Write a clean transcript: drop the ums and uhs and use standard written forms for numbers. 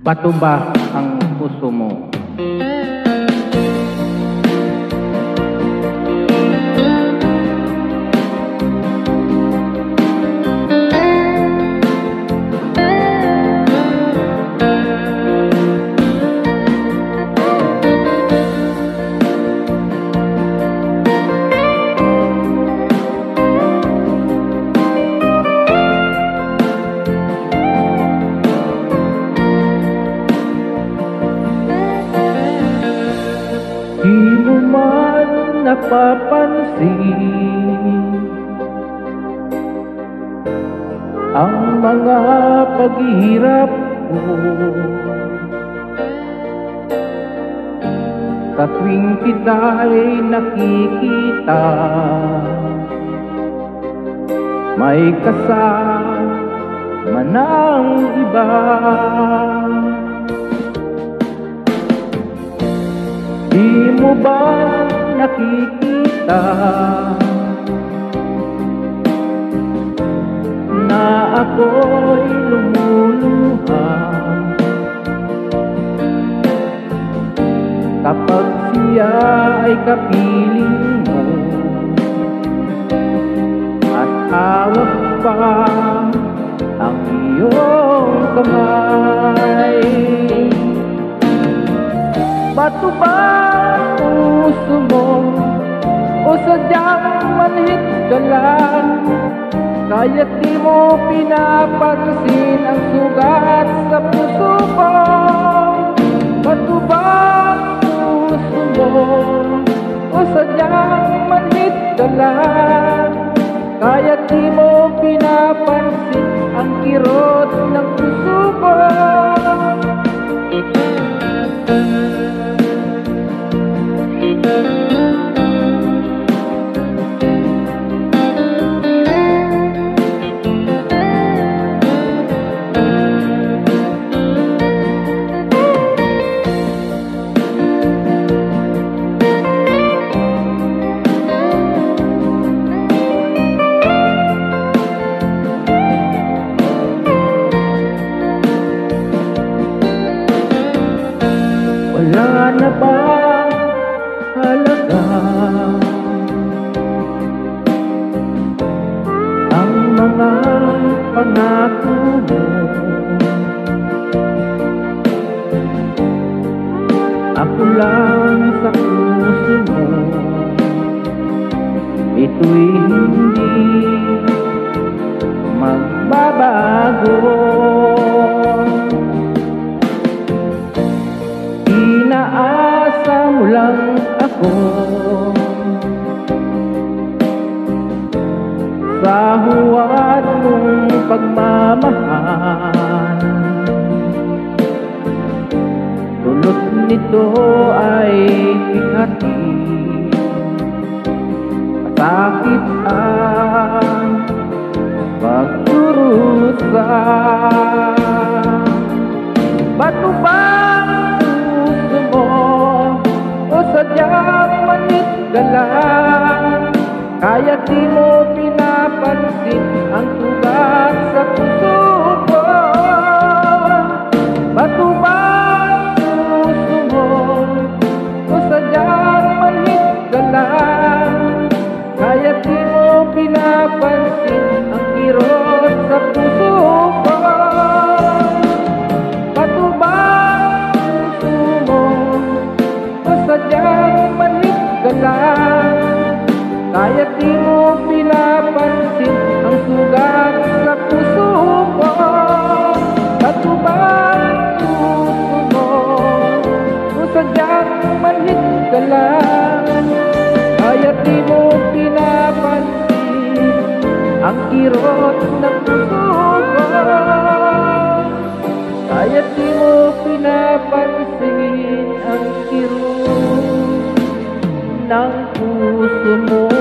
Bato ba ang puso mo? Di mo man napapansin ang mga paghihirap ko sa tuwing kita'y nakikita. May kasama ng iba. Di mo ba nakikita na ako'y lumuluha kapag siya ay kapiling mo at hawak pa ang iyong kamay? Bato ba puso mo o sadyang manhid ka lang? Kaya't di mo pinapansin ang sugat sa puso ko. Bato ba puso mo o sadyang manhid ka lang? Kaya't di mo pinapansin ang kirot ng puso ko. Wala na ba halaga ang mga pangako mo? Ako lang sa puso mo, ito'y hindi magbabago. Inaasa mo lang ako sa huwad mong pagmamahal. Dulot nito ay bigati, masakit ang pagdurusa. Bato ba sadyang manhid ka lang? Kaya't di mo pinapansin ang sugat sa puso ko. Bato ba puso mo o sadyang manhid ka lang? Kaya't di mo pinapansin ang kirot sa puso ko. Bato ba sadyang manhid ka lang? Kaya't di mo pinapansin ang sugat sa puso ko. Bato ba puso mo o sadyang manhid ka lang? Kaya't di mo pinapansin ang kirot ng puso ko. Kaya't di mo pinapansin ang kirot ng puso mo.